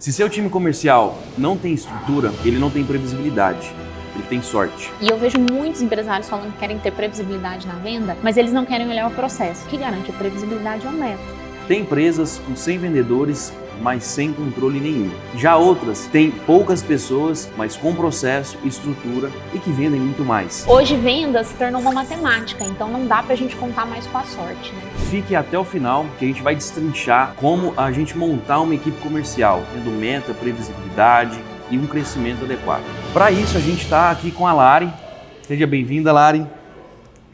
Se seu time comercial não tem estrutura, ele não tem previsibilidade, ele tem sorte. E eu vejo muitos empresários falando que querem ter previsibilidade na venda, mas eles não querem olhar o processo. O que garante a previsibilidade é o método. Tem empresas com 100 vendedores, mas sem controle nenhum. Já outras têm poucas pessoas, mas com processo, estrutura e que vendem muito mais. Hoje vendas se tornou uma matemática, então não dá pra gente contar mais com a sorte, né? Fique até o final que a gente vai destrinchar como a gente montar uma equipe comercial, tendo meta, previsibilidade e um crescimento adequado. Para isso a gente está aqui com a Lari. Seja bem-vinda, Lari.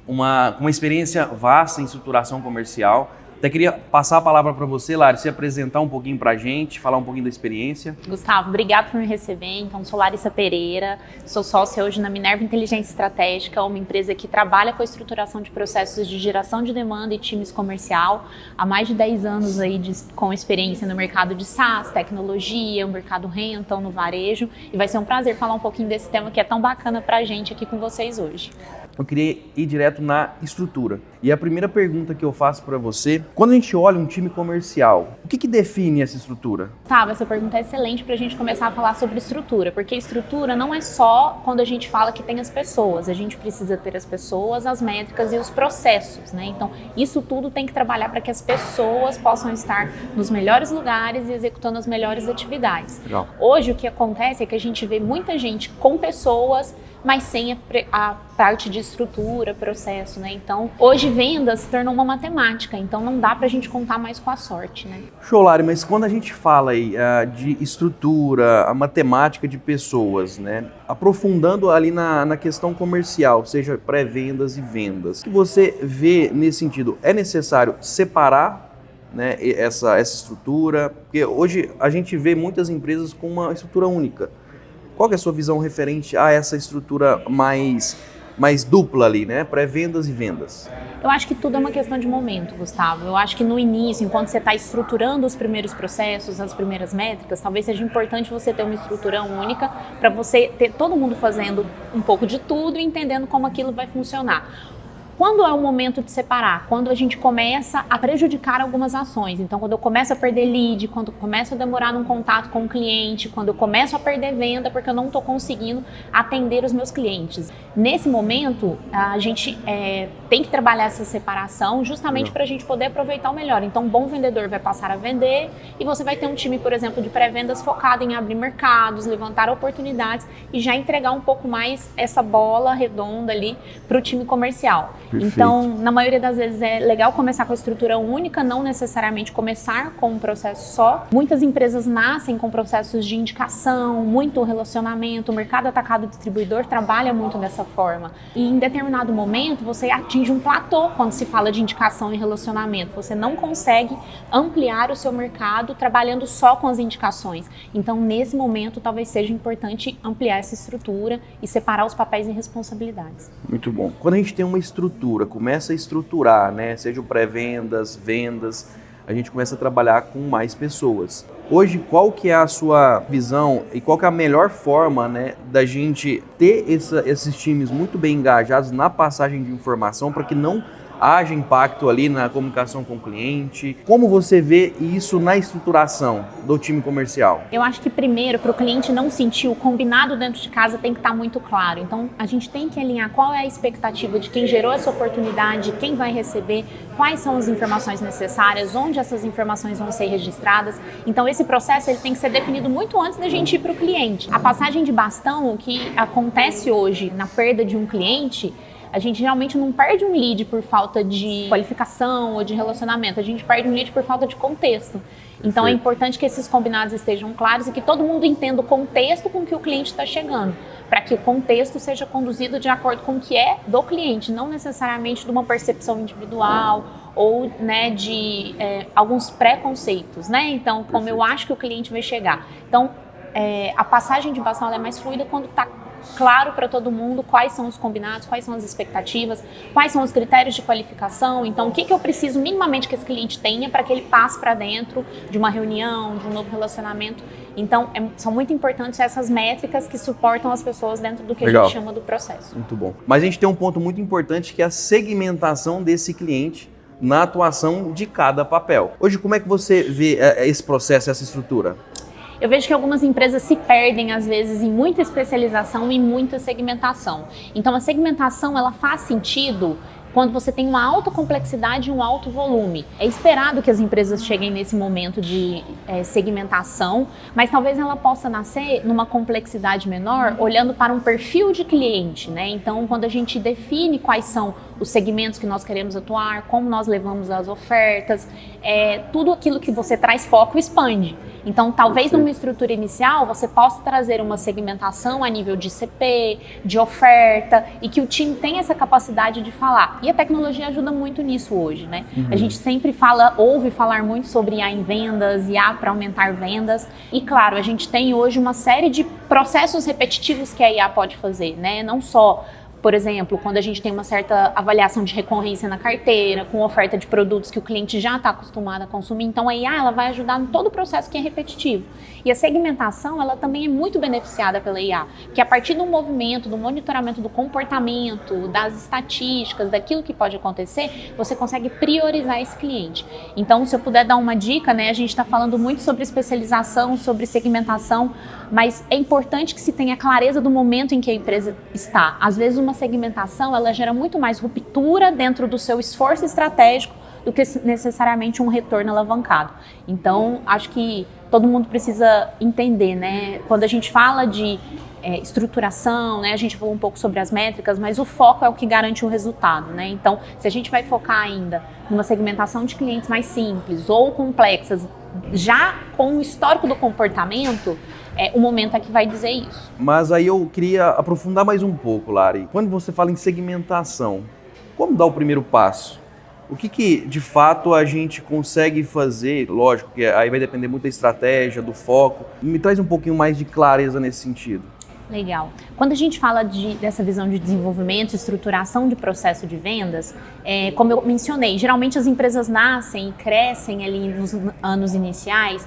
Uma experiência vasta em estruturação comercial. Até queria passar a palavra para você, Lari, se apresentar um pouquinho para a gente, falar um pouquinho da experiência. Gustavo, obrigado por me receber. Então, sou Larissa Pereira, sou sócia hoje na Minerva Inteligência Estratégica, uma empresa que trabalha com a estruturação de processos de geração de demanda e times comercial. Há mais de 10 anos aí com experiência no mercado de SaaS, tecnologia, o mercado rental, no varejo. E vai ser um prazer falar um pouquinho desse tema que é tão bacana para a gente aqui com vocês hoje. Eu queria ir direto na estrutura. E a primeira pergunta que eu faço para você, quando a gente olha um time comercial, o que define essa estrutura? Tá, essa pergunta é excelente para a gente começar a falar sobre estrutura, porque estrutura não é só quando a gente fala que tem as pessoas, a gente precisa ter as pessoas, as métricas e os processos, né? Então, isso tudo tem que trabalhar para que as pessoas possam estar nos melhores lugares e executando as melhores atividades. Legal. Hoje, o que acontece é que a gente vê muita gente com pessoas, mas sem a parte de estrutura, processo, né? Então, hoje vendas se tornou uma matemática, então não dá pra gente contar mais com a sorte, né? Show, Lari, mas quando a gente fala aí de estrutura, a matemática de pessoas, né? Aprofundando ali na questão comercial, seja pré-vendas e vendas, o que você vê nesse sentido? É necessário separar, né, essa estrutura? Porque hoje a gente vê muitas empresas com uma estrutura única. Qual que é a sua visão referente a essa estrutura mais dupla ali, né? Pré-vendas e vendas? Eu acho que tudo é uma questão de momento, Gustavo. Eu acho que no início, enquanto você está estruturando os primeiros processos, as primeiras métricas, talvez seja importante você ter uma estrutura única para você ter todo mundo fazendo um pouco de tudo e entendendo como aquilo vai funcionar. Quando é o momento de separar? Quando a gente começa a prejudicar algumas ações. Então, quando eu começo a perder lead, quando eu começo a demorar num contato com o cliente, quando eu começo a perder venda porque eu não estou conseguindo atender os meus clientes. Nesse momento, a gente tem que trabalhar essa separação justamente para a gente poder aproveitar o melhor. Então, um bom vendedor vai passar a vender e você vai ter um time, por exemplo, de pré-vendas focado em abrir mercados, levantar oportunidades e já entregar um pouco mais essa bola redonda ali para o time comercial. Perfeito. Então, na maioria das vezes é legal começar com a estrutura única, não necessariamente começar com um processo só. Muitas empresas nascem com processos de indicação, muito relacionamento, o mercado atacado distribuidor trabalha muito dessa forma. E em determinado momento você atinge um platô quando se fala de indicação e relacionamento. Você não consegue ampliar o seu mercado trabalhando só com as indicações. Então, nesse momento, talvez seja importante ampliar essa estrutura e separar os papéis e responsabilidades. Muito bom. Quando a gente tem uma estrutura, começa a estruturar, né? Seja o pré-vendas, vendas, a gente começa a trabalhar com mais pessoas. Hoje, qual que é a sua visão e qual que é a melhor forma, né, da gente ter esses times muito bem engajados na passagem de informação para que não haja impacto ali na comunicação com o cliente? Como você vê isso na estruturação do time comercial? Eu acho que primeiro, para o cliente não sentir o combinado dentro de casa, tem que estar muito claro. Então, a gente tem que alinhar qual é a expectativa de quem gerou essa oportunidade, quem vai receber, quais são as informações necessárias, onde essas informações vão ser registradas. Então, esse processo ele tem que ser definido muito antes da gente ir para o cliente. A passagem de bastão, o que acontece hoje na perda de um cliente, a gente geralmente não perde um lead por falta de qualificação ou de relacionamento, a gente perde um lead por falta de contexto. Então é importante que esses combinados estejam claros e que todo mundo entenda o contexto com que o cliente está chegando, para que o contexto seja conduzido de acordo com o que é do cliente, não necessariamente de uma percepção individual ou, né, de alguns preconceitos, né? Então, como eu acho que o cliente vai chegar. Então, a passagem de bastão é mais fluida quando está claro para todo mundo quais são os combinados, quais são as expectativas, quais são os critérios de qualificação. Então, o que eu preciso minimamente que esse cliente tenha para que ele passe para dentro de uma reunião, de um novo relacionamento. Então, são muito importantes essas métricas que suportam as pessoas dentro do que a gente chama do processo. Muito bom. Mas a gente tem um ponto muito importante que é a segmentação desse cliente na atuação de cada papel. Hoje, como é que você vê esse processo, essa estrutura? Eu vejo que algumas empresas se perdem, às vezes, em muita especialização e muita segmentação. Então, a segmentação, ela faz sentido quando você tem uma alta complexidade e um alto volume. É esperado que as empresas cheguem nesse momento de segmentação, mas talvez ela possa nascer numa complexidade menor, olhando para um perfil de cliente, né? Então, quando a gente define quais são os segmentos que nós queremos atuar, como nós levamos as ofertas, tudo aquilo que você traz foco expande. Então, talvez numa estrutura inicial, você possa trazer uma segmentação a nível de CP, de oferta, e que o time tenha essa capacidade de falar. E a tecnologia ajuda muito nisso hoje, né? A gente sempre ouve falar muito sobre IA em vendas, IA para aumentar vendas. E claro, a gente tem hoje uma série de processos repetitivos que a IA pode fazer, né? Não só, por exemplo, quando a gente tem uma certa avaliação de recorrência na carteira, com oferta de produtos que o cliente já está acostumado a consumir. Então, a IA ela vai ajudar em todo o processo que é repetitivo. E a segmentação, ela também é muito beneficiada pela IA, que a partir do movimento, do monitoramento do comportamento, das estatísticas, daquilo que pode acontecer, você consegue priorizar esse cliente. Então, se eu puder dar uma dica, né, a gente está falando muito sobre especialização, sobre segmentação, mas é importante que se tenha clareza do momento em que a empresa está. Às vezes, uma segmentação, ela gera muito mais ruptura dentro do seu esforço estratégico do que necessariamente um retorno alavancado. Então, acho que todo mundo precisa entender, né? Quando a gente fala de estruturação, né? A gente falou um pouco sobre as métricas, mas o foco é o que garante o resultado, né? Então, se a gente vai focar ainda numa segmentação de clientes mais simples ou complexas, já com o histórico do comportamento, o momento é que vai dizer isso. Mas aí eu queria aprofundar mais um pouco, Lari. Quando você fala em segmentação, como dar o primeiro passo? O que de fato a gente consegue fazer? Lógico que aí vai depender muito da estratégia, do foco. Me traz um pouquinho mais de clareza nesse sentido. Legal. Quando a gente fala dessa visão de desenvolvimento, estruturação de processo de vendas, como eu mencionei, geralmente as empresas nascem e crescem ali nos anos iniciais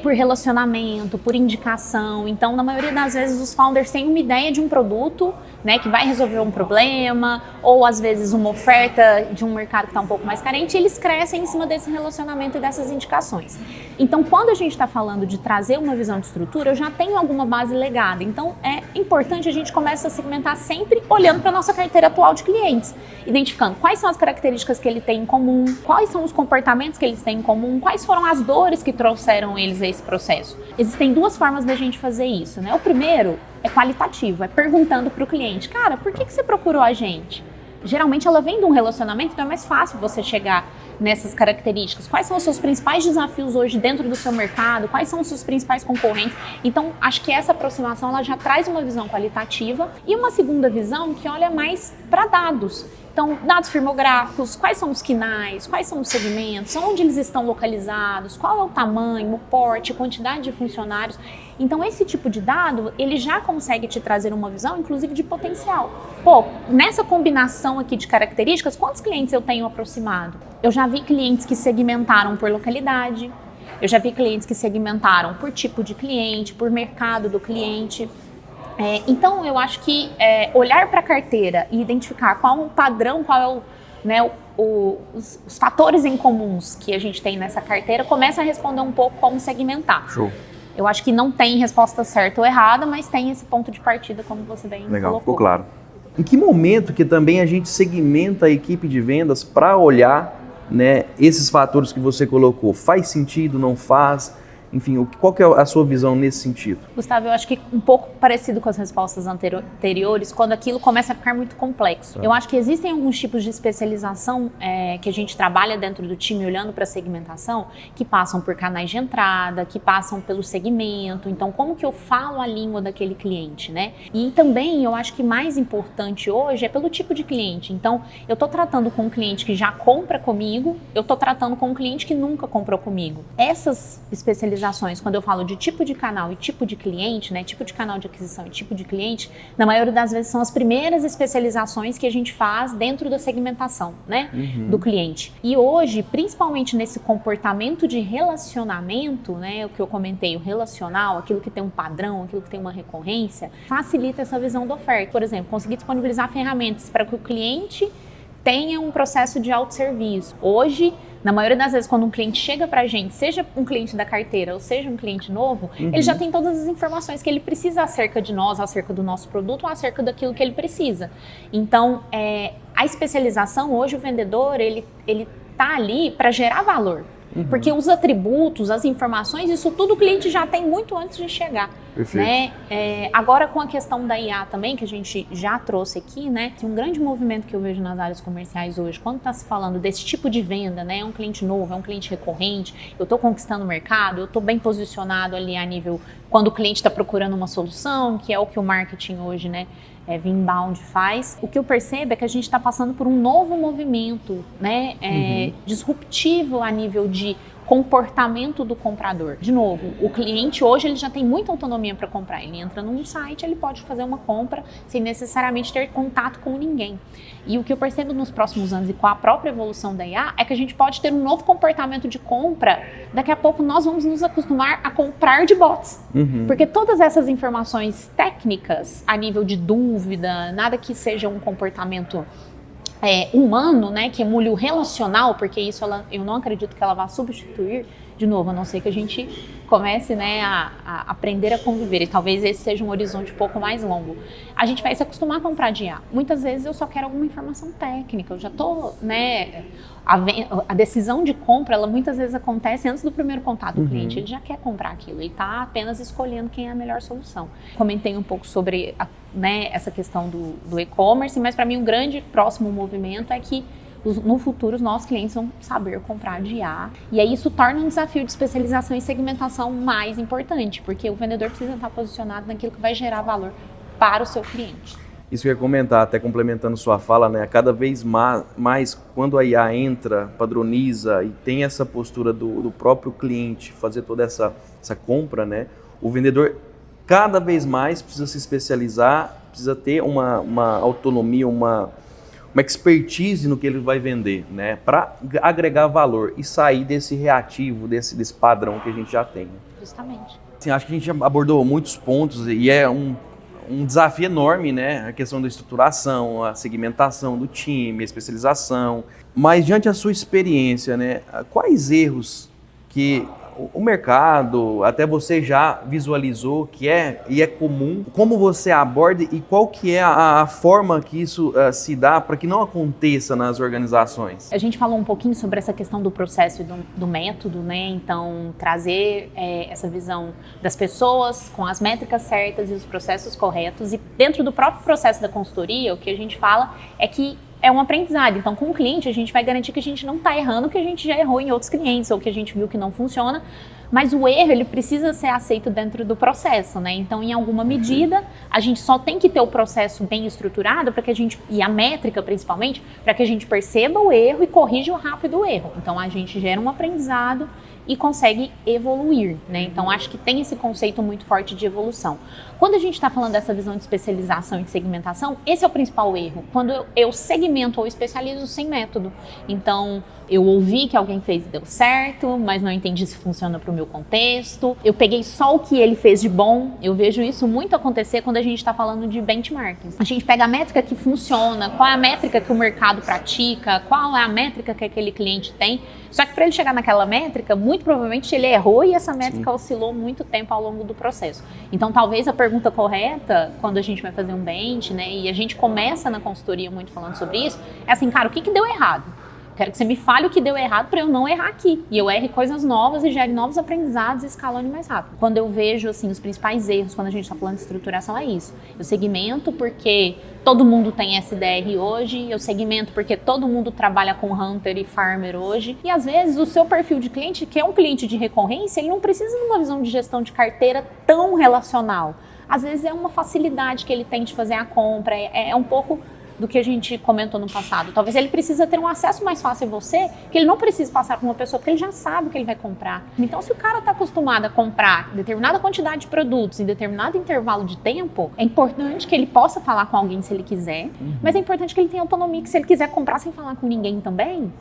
por relacionamento, por indicação. Então, na maioria das vezes, os founders têm uma ideia de um produto, né, que vai resolver um problema, ou às vezes uma oferta de um mercado que está um pouco mais carente, e eles crescem em cima desse relacionamento e dessas indicações. Então, quando a gente está falando de trazer uma visão de estrutura, eu já tenho alguma base legada. Então, é importante a gente começar a segmentar sempre olhando para a nossa carteira atual de clientes, identificando quais são as características que ele tem em comum, quais são os comportamentos que eles têm em comum, quais foram as dores que trouxeram eles a esse processo. Existem duas formas da gente fazer isso, né? O primeiro é qualitativo, é perguntando para o cliente, cara, por que você procurou a gente? Geralmente ela vem de um relacionamento, então é mais fácil você chegar nessas características. Quais são os seus principais desafios hoje dentro do seu mercado? Quais são os seus principais concorrentes? Então, acho que essa aproximação ela já traz uma visão qualitativa e uma segunda visão que olha mais para dados. Então, dados firmográficos, quais são os quinais, quais são os segmentos, onde eles estão localizados, qual é o tamanho, o porte, quantidade de funcionários. Então, esse tipo de dado, ele já consegue te trazer uma visão, inclusive, de potencial. Pô, nessa combinação aqui de características, quantos clientes eu tenho aproximado? Eu já vi clientes que segmentaram por localidade, eu já vi clientes que segmentaram por tipo de cliente, por mercado do cliente. Então, eu acho que olhar para a carteira e identificar qual é o padrão, qual é os fatores em comuns que a gente tem nessa carteira, começa a responder um pouco como segmentar. Show. Eu acho que não tem resposta certa ou errada, mas tem esse ponto de partida, como você bem Legal, colocou. ficou claro. Em que momento que também a gente segmenta a equipe de vendas para olhar, né, esses fatores que você colocou? Faz sentido, não faz? Enfim, qual que é a sua visão nesse sentido? Gustavo, eu acho que um pouco parecido com as respostas anteriores, quando aquilo começa a ficar muito complexo. Eu acho que existem alguns tipos de especialização que a gente trabalha dentro do time, olhando para a segmentação, que passam por canais de entrada, que passam pelo segmento. Então, como que eu falo a língua daquele cliente, né? E também, eu acho que mais importante hoje é pelo tipo de cliente. Então, eu estou tratando com um cliente que já compra comigo, eu estou tratando com um cliente que nunca comprou comigo. Essas especializações, quando eu falo de tipo de canal e tipo de cliente, né, tipo de canal de aquisição e tipo de cliente, na maioria das vezes são as primeiras especializações que a gente faz dentro da segmentação, né, do cliente. E hoje, principalmente nesse comportamento de relacionamento, né, o que eu comentei, o relacional, aquilo que tem um padrão, aquilo que tem uma recorrência, facilita essa visão da oferta. Por exemplo, conseguir disponibilizar ferramentas para que o cliente tenha um processo de autosserviço. Hoje, Na maioria das vezes, quando um cliente chega pra gente, seja um cliente da carteira ou seja um cliente novo, ele já tem todas as informações que ele precisa acerca de nós, acerca do nosso produto, ou acerca daquilo que ele precisa. Então, a especialização, hoje o vendedor, ele tá ali para gerar valor. Porque os atributos, as informações, isso tudo o cliente já tem muito antes de chegar. Né? Agora com a questão da IA também, que a gente já trouxe aqui, né? Tem um grande movimento que eu vejo nas áreas comerciais hoje, quando está se falando desse tipo de venda, né? É um cliente novo, é um cliente recorrente, eu estou conquistando o mercado, eu estou bem posicionado ali a nível, quando o cliente está procurando uma solução, que é o que o marketing hoje, né? Inbound faz. O que eu percebo é que a gente está passando por um novo movimento, né, disruptivo a nível de comportamento do comprador. De novo, o cliente hoje ele já tem muita autonomia para comprar. Ele entra num site, ele pode fazer uma compra sem necessariamente ter contato com ninguém. E o que eu percebo nos próximos anos e com a própria evolução da IA é que a gente pode ter um novo comportamento de compra. Daqui a pouco nós vamos nos acostumar a comprar de bots. Porque todas essas informações técnicas, a nível de dúvida, nada que seja um comportamento humano, né, que emule o relacional, porque isso eu não acredito que ela vá substituir, de novo, a não ser que a gente comece, né, a aprender a conviver, e talvez esse seja um horizonte um pouco mais longo. A gente vai se acostumar a comprar de IA. Muitas vezes eu só quero alguma informação técnica, eu já tô, né, a decisão de compra, ela muitas vezes acontece antes do primeiro contato do cliente, ele já quer comprar aquilo, ele está apenas escolhendo quem é a melhor solução. Comentei um pouco sobre né, essa questão do e-commerce, mas para mim um grande próximo movimento é que no futuro os nossos clientes vão saber comprar de IA, e aí isso torna um desafio de especialização e segmentação mais importante, porque o vendedor precisa estar posicionado naquilo que vai gerar valor para o seu cliente. Isso que eu ia comentar, até complementando sua fala, né? Cada vez mais quando a IA entra, padroniza e tem essa postura do próprio cliente fazer toda essa compra, né? O vendedor cada vez mais precisa se especializar, precisa ter uma autonomia, uma expertise no que ele vai vender, né? Para agregar valor e sair desse reativo, desse padrão que a gente já tem. Justamente. Assim, acho que a gente abordou muitos pontos e é um desafio enorme, né? A questão da estruturação, a segmentação do time, a especialização. Mas diante da sua experiência, né? Quais erros que o mercado, até você já visualizou que é comum, como você aborda e qual que é a forma que isso se dá para que não aconteça nas organizações? A gente falou um pouquinho sobre essa questão do processo e do método, né? Então, trazer essa visão das pessoas com as métricas certas e os processos corretos. E dentro do próprio processo da consultoria, o que a gente fala é que é um aprendizado. Então, com o cliente, a gente vai garantir que a gente não está errando o que a gente já errou em outros clientes ou que a gente viu que não funciona, mas o erro, ele precisa ser aceito dentro do processo, né? Então, em alguma medida, a gente só tem que ter o processo bem estruturado para que a gente, e a métrica principalmente, para que a gente perceba o erro e corrija rápido o erro. Então, a gente gera um aprendizado e consegue evoluir, né? Então, acho que tem esse conceito muito forte de evolução. Quando a gente está falando dessa visão de especialização e de segmentação, esse é o principal erro. Quando eu segmento ou especializo sem método. Então, eu ouvi que alguém fez e deu certo, mas não entendi se funciona para o meu contexto. Eu peguei só o que ele fez de bom. Eu vejo isso muito acontecer quando a gente está falando de benchmarking. A gente pega a métrica que funciona, qual é a métrica que o mercado pratica, qual é a métrica que aquele cliente tem. Só que para ele chegar naquela métrica, muito provavelmente ele errou e essa métrica oscilou muito tempo ao longo do processo. Então, talvez a pergunta correta, quando a gente vai fazer um bench, né, e a gente começa na consultoria muito falando sobre isso, é assim, cara, o que deu errado? Quero que você me fale o que deu errado para eu não errar aqui. E eu erre coisas novas e gere novos aprendizados e escalone mais rápido. Quando eu vejo, assim, os principais erros quando a gente está falando de estruturação é isso. Eu segmento porque todo mundo tem SDR hoje, eu segmento porque todo mundo trabalha com Hunter e Farmer hoje. E às vezes o seu perfil de cliente, que é um cliente de recorrência, ele não precisa de uma visão de gestão de carteira tão relacional. Às vezes é uma facilidade que ele tem de fazer a compra, é um pouco do que a gente comentou no passado. Talvez ele precisa ter um acesso mais fácil a você, que ele não precisa passar por uma pessoa, porque ele já sabe o que ele vai comprar. Então, se o cara está acostumado a comprar determinada quantidade de produtos em determinado intervalo de tempo, é importante que ele possa falar com alguém se ele quiser, mas é importante que ele tenha autonomia, que se ele quiser comprar sem falar com ninguém também,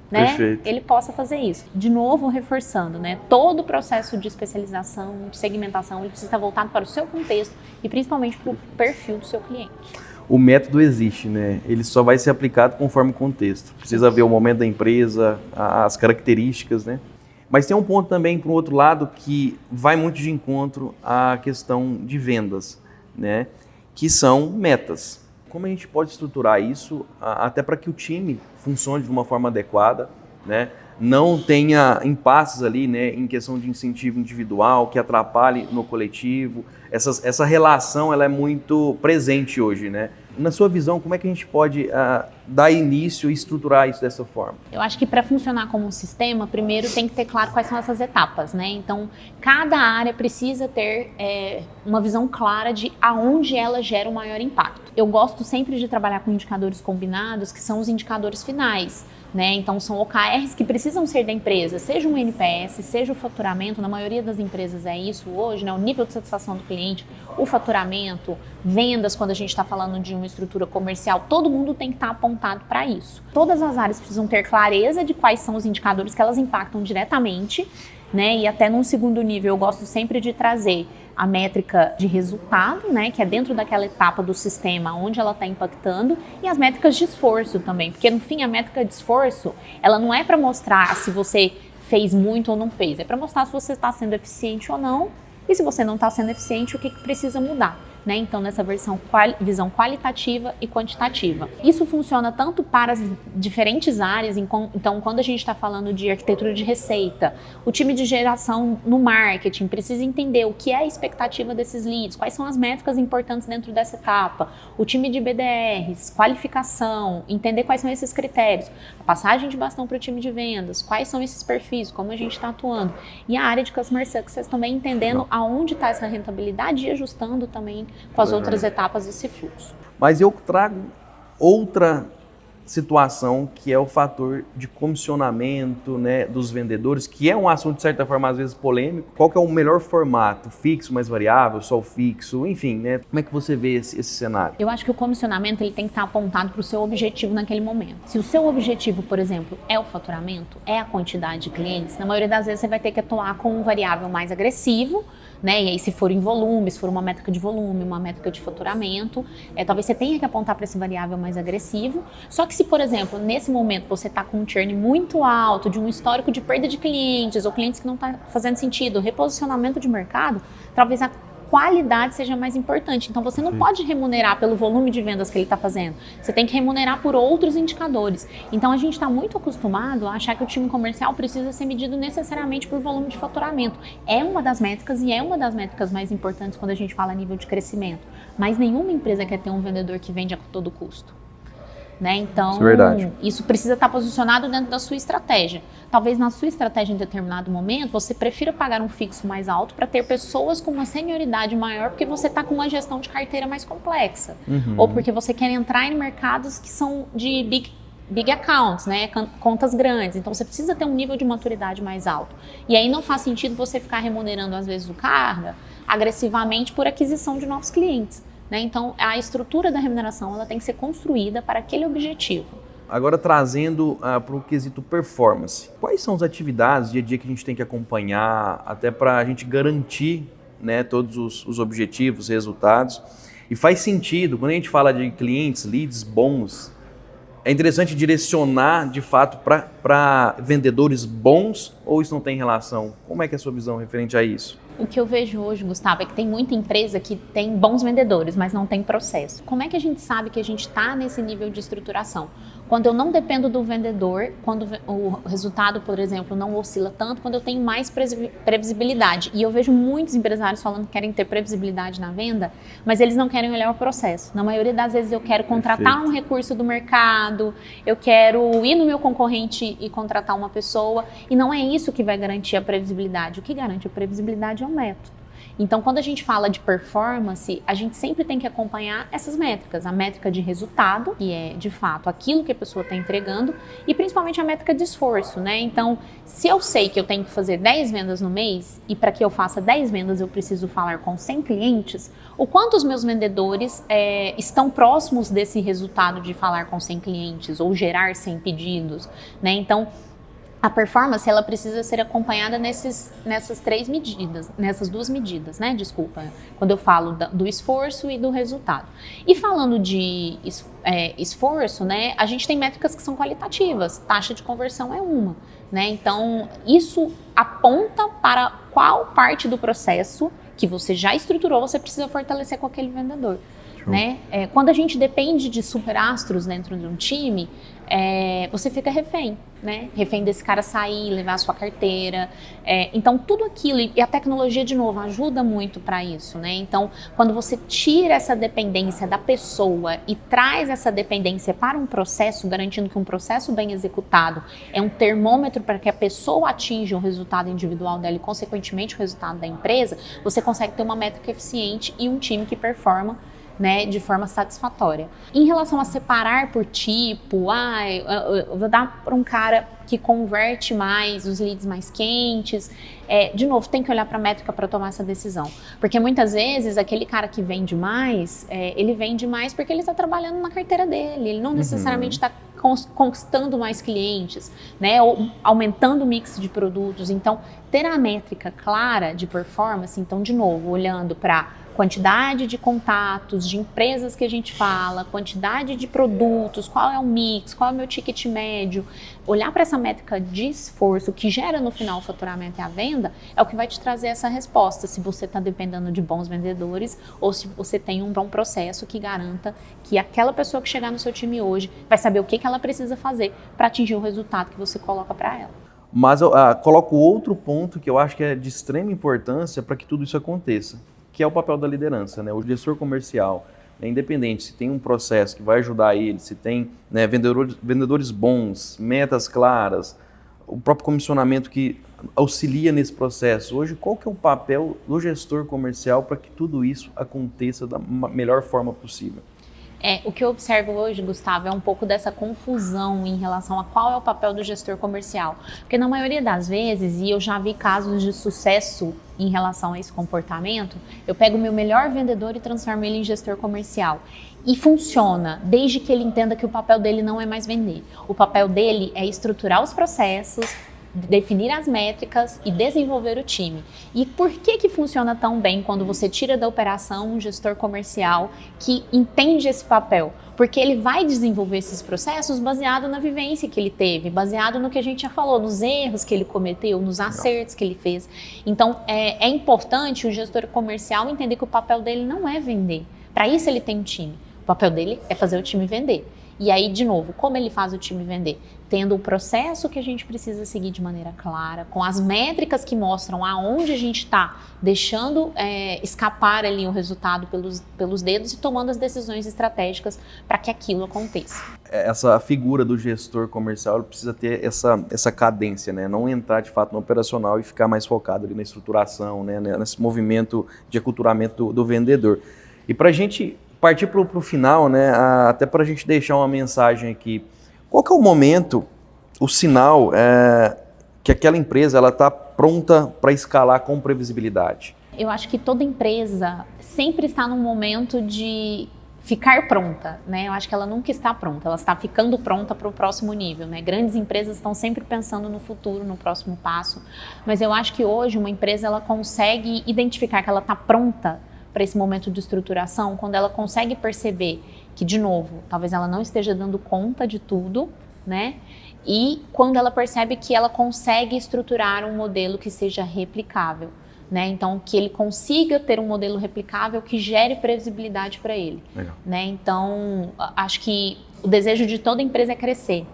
né, ele possa fazer isso. De novo, reforçando, né, todo o processo de especialização, de segmentação, ele precisa estar voltado para o seu contexto e principalmente para o perfil do seu cliente. o método existe, né? Ele só vai ser aplicado conforme o contexto. Precisa ver o momento da empresa, as características, né? Mas tem um ponto também, para o outro lado, que vai muito de encontro à questão de vendas, né? Que são metas. Como a gente pode estruturar isso até para que o time funcione de uma forma adequada, né? Não tenha impasses ali, né, em questão de incentivo individual, que atrapalhe no coletivo. Essa relação ela é muito presente hoje, né? Na sua visão, como é que a gente pode dar início e estruturar isso dessa forma? Eu acho que para funcionar como um sistema, primeiro tem que ter claro quais são essas etapas, né? Então, cada área precisa ter uma visão clara de aonde ela gera o maior impacto. Eu gosto sempre de trabalhar com indicadores combinados, que são os indicadores finais, né? Então, são OKRs que precisam ser da empresa, seja um NPS, seja o faturamento, na maioria das empresas é isso hoje, né? O nível de satisfação do cliente, o faturamento, vendas, quando a gente está falando de uma estrutura comercial, todo mundo tem que estar apontado para isso. Todas as áreas precisam ter clareza de quais são os indicadores que elas impactam diretamente, né? E até num segundo nível, eu gosto sempre de trazer a métrica de resultado, né, que é dentro daquela etapa do sistema onde ela está impactando, e as métricas de esforço também, porque no fim a métrica de esforço, ela não é para mostrar se você fez muito ou não fez, é para mostrar se você está sendo eficiente ou não, e se você não está sendo eficiente, o que precisa mudar, né? Então, nessa visão qualitativa e quantitativa. Isso funciona tanto para as diferentes áreas, então quando a gente está falando de arquitetura de receita, o time de geração no marketing precisa entender o que é a expectativa desses leads, quais são as métricas importantes dentro dessa etapa, o time de BDRs, qualificação, entender quais são esses critérios, a passagem de bastão para o time de vendas, quais são esses perfis, como a gente está atuando, e a área de Customer Success também entendendo aonde está essa rentabilidade e ajustando também com as outras etapas desse fluxo. Mas eu trago outra situação que é o fator de comissionamento, né, dos vendedores, que é um assunto de certa forma às vezes polêmico. Qual que é o melhor formato? Fixo, mais variável, só o fixo? Enfim, né? Como é que você vê esse cenário? Eu acho que o comissionamento ele tem que estar apontado para o seu objetivo naquele momento. Se o seu objetivo, por exemplo, é o faturamento, é a quantidade de clientes, na maioria das vezes você vai ter que atuar com um variável mais agressivo, né? E aí se for em volume, se for uma métrica de volume, uma métrica de faturamento, talvez você tenha que apontar para esse variável mais agressivo. Só que se, por exemplo, nesse momento você está com um churn muito alto, de um histórico de perda de clientes, ou clientes que não está fazendo sentido, reposicionamento de mercado, talvez a qualidade seja mais importante. Então você não pode remunerar pelo volume de vendas que ele está fazendo. Você tem que remunerar por outros indicadores. Então a gente está muito acostumado a achar que o time comercial precisa ser medido necessariamente por volume de faturamento. É uma das métricas e é uma das métricas mais importantes quando a gente fala a nível de crescimento. Mas nenhuma empresa quer ter um vendedor que vende a todo custo. Né? Então, isso precisa estar posicionado dentro da sua estratégia. Talvez na sua estratégia em determinado momento você prefira pagar um fixo mais alto para ter pessoas com uma senioridade maior porque você está com uma gestão de carteira mais complexa. Ou porque você quer entrar em mercados que são de big accounts, né? Contas grandes. Então você precisa ter um nível de maturidade mais alto. E aí não faz sentido você ficar remunerando às vezes o carga agressivamente por aquisição de novos clientes. Né? Então, a estrutura da remuneração ela tem que ser construída para aquele objetivo. Agora, trazendo para o quesito performance, quais são as atividades dia a dia que a gente tem que acompanhar até para a gente garantir, né, todos os objetivos, resultados? E faz sentido, quando a gente fala de clientes, leads bons, é interessante direcionar, de fato, para vendedores bons ou isso não tem relação? Como é que é a sua visão referente a isso? O que eu vejo hoje, Gustavo, é que tem muita empresa que tem bons vendedores, mas não tem processo. Como é que a gente sabe que a gente está nesse nível de estruturação? Quando eu não dependo do vendedor, quando o resultado, por exemplo, não oscila tanto, quando eu tenho mais previsibilidade. E eu vejo muitos empresários falando que querem ter previsibilidade na venda, mas eles não querem olhar o processo. Na maioria das vezes eu quero contratar um recurso do mercado, eu quero ir no meu concorrente e contratar uma pessoa, e não é isso que vai garantir a previsibilidade. O que garante a previsibilidade é um método. Então, quando a gente fala de performance, a gente sempre tem que acompanhar essas métricas. A métrica de resultado, que é, de fato, aquilo que a pessoa está entregando, e principalmente a métrica de esforço, né? Então, se eu sei que eu tenho que fazer 10 vendas no mês, e para que eu faça 10 vendas eu preciso falar com 100 clientes, o quanto os meus vendedores estão próximos desse resultado de falar com 100 clientes, ou gerar 100 pedidos, né? Então, A performance, ela precisa ser acompanhada nessas duas medidas, né? Desculpa, quando eu falo do esforço e do resultado. E falando de esforço, né? A gente tem métricas que são qualitativas, taxa de conversão é uma, né? Então, isso aponta para qual parte do processo que você já estruturou, você precisa fortalecer com aquele vendedor. Né? Quando a gente depende de superastros dentro de um time, você fica refém, né? Refém desse cara sair, levar a sua carteira. Então, tudo aquilo, e a tecnologia, de novo, ajuda muito para isso, né? Então, quando você tira essa dependência da pessoa e traz essa dependência para um processo, garantindo que um processo bem executado é um termômetro para que a pessoa atinja o resultado individual dela e, consequentemente, o resultado da empresa, você consegue ter uma métrica eficiente e um time que performa, né, de forma satisfatória. Em relação a separar por tipo, eu vou dar para um cara que converte mais, os leads mais quentes, de novo, tem que olhar para a métrica para tomar essa decisão. Porque muitas vezes aquele cara que vende mais, ele vende mais porque ele está trabalhando na carteira dele, ele não necessariamente está conquistando mais clientes, né, ou aumentando o mix de produtos. Então, ter a métrica clara de performance, então, de novo, olhando para quantidade de contatos, de empresas que a gente fala, quantidade de produtos, qual é o mix, qual é o meu ticket médio. Olhar para essa métrica de esforço que gera no final o faturamento e a venda é o que vai te trazer essa resposta, se você está dependendo de bons vendedores ou se você tem um bom processo que garanta que aquela pessoa que chegar no seu time hoje vai saber o que ela precisa fazer para atingir o resultado que você coloca para ela. Mas eu coloco outro ponto que eu acho que é de extrema importância para que tudo isso aconteça, que é o papel da liderança, né? O gestor comercial, independente se tem um processo que vai ajudar ele, se tem, né, vendedores bons, metas claras, o próprio comissionamento que auxilia nesse processo. Hoje, qual que é o papel do gestor comercial para que tudo isso aconteça da melhor forma possível? O que eu observo hoje, Gustavo, é um pouco dessa confusão em relação a qual é o papel do gestor comercial. Porque na maioria das vezes, e eu já vi casos de sucesso em relação a esse comportamento, eu pego o meu melhor vendedor e transformo ele em gestor comercial. E funciona, desde que ele entenda que o papel dele não é mais vender. O papel dele é estruturar os processos, definir as métricas e desenvolver o time. E por que funciona tão bem quando você tira da operação um gestor comercial que entende esse papel? Porque ele vai desenvolver esses processos baseado na vivência que ele teve, baseado no que a gente já falou, nos erros que ele cometeu, nos acertos que ele fez. Então, é importante o gestor comercial entender que o papel dele não é vender. Para isso ele tem um time. O papel dele é fazer o time vender. E aí, de novo, como ele faz o time vender? Tendo o processo que a gente precisa seguir de maneira clara, com as métricas que mostram aonde a gente está deixando escapar ali o resultado pelos dedos e tomando as decisões estratégicas para que aquilo aconteça. Essa figura do gestor comercial precisa ter essa cadência, né? Não entrar de fato no operacional e ficar mais focado ali na estruturação, né? Nesse movimento de aculturamento do vendedor. E para a gente partir para o final, né? Até para a gente deixar uma mensagem aqui. Qual que é o momento, o sinal que aquela empresa está pronta para escalar com previsibilidade? Eu acho que toda empresa sempre está num momento de ficar pronta, né? Eu acho que ela nunca está pronta, ela está ficando pronta para o próximo nível, né? Grandes empresas estão sempre pensando no futuro, no próximo passo, mas eu acho que hoje uma empresa ela consegue identificar que ela está pronta para esse momento de estruturação, quando ela consegue perceber que, de novo, talvez ela não esteja dando conta de tudo, né? E quando ela percebe que ela consegue estruturar um modelo que seja replicável, né? Então, que ele consiga ter um modelo replicável que gere previsibilidade para ele. Né? Então, acho que o desejo de toda empresa é crescer,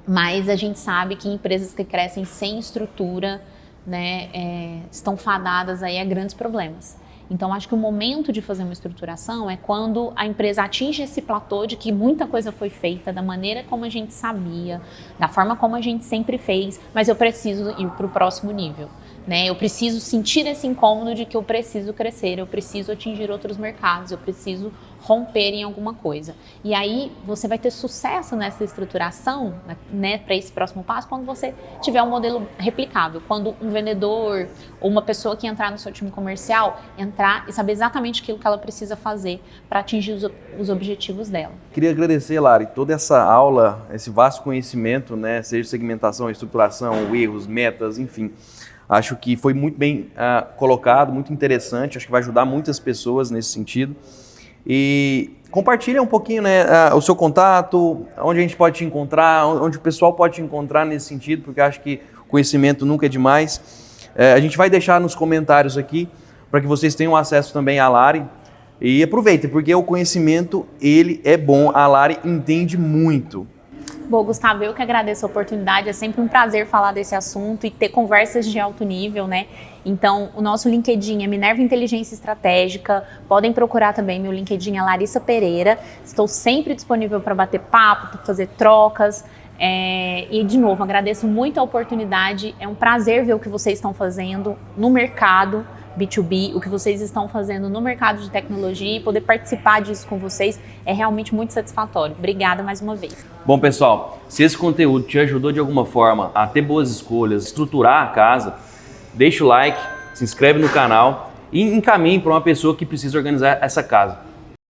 mas a gente sabe que empresas que crescem sem estrutura, né, estão fadadas aí a grandes problemas. Então, acho que o momento de fazer uma estruturação é quando a empresa atinge esse platô de que muita coisa foi feita da maneira como a gente sabia, da forma como a gente sempre fez, mas eu preciso ir para o próximo nível. né? Eu preciso sentir esse incômodo de que eu preciso crescer, eu preciso atingir outros mercados, eu preciso romper em alguma coisa. E aí você vai ter sucesso nessa estruturação, né, para esse próximo passo, quando você tiver um modelo replicável, quando um vendedor ou uma pessoa que entrar no seu time comercial entrar e saber exatamente aquilo que ela precisa fazer para atingir os objetivos dela. Queria agradecer, Lari, toda essa aula, esse vasto conhecimento, né, seja segmentação, estruturação, erros, metas, enfim. Acho que foi muito bem colocado, muito interessante, acho que vai ajudar muitas pessoas nesse sentido. E compartilha um pouquinho, né, o seu contato, onde a gente pode te encontrar, onde o pessoal pode te encontrar nesse sentido, porque acho que conhecimento nunca é demais. A gente vai deixar nos comentários aqui para que vocês tenham acesso também à Lari. E aproveitem, porque o conhecimento, ele é bom, a Lari entende muito. Bom, Gustavo, eu que agradeço a oportunidade, é sempre um prazer falar desse assunto e ter conversas de alto nível, né? Então, o nosso LinkedIn é Minerva Inteligência Estratégica, podem procurar também, meu LinkedIn é Larissa Pereira, estou sempre disponível para bater papo, para fazer trocas, e de novo, agradeço muito a oportunidade, é um prazer ver o que vocês estão fazendo no mercado B2B, o que vocês estão fazendo no mercado de tecnologia, e poder participar disso com vocês é realmente muito satisfatório. Obrigada mais uma vez. Bom, pessoal, se esse conteúdo te ajudou de alguma forma a ter boas escolhas, estruturar a casa, deixa o like, se inscreve no canal e encaminhe para uma pessoa que precisa organizar essa casa.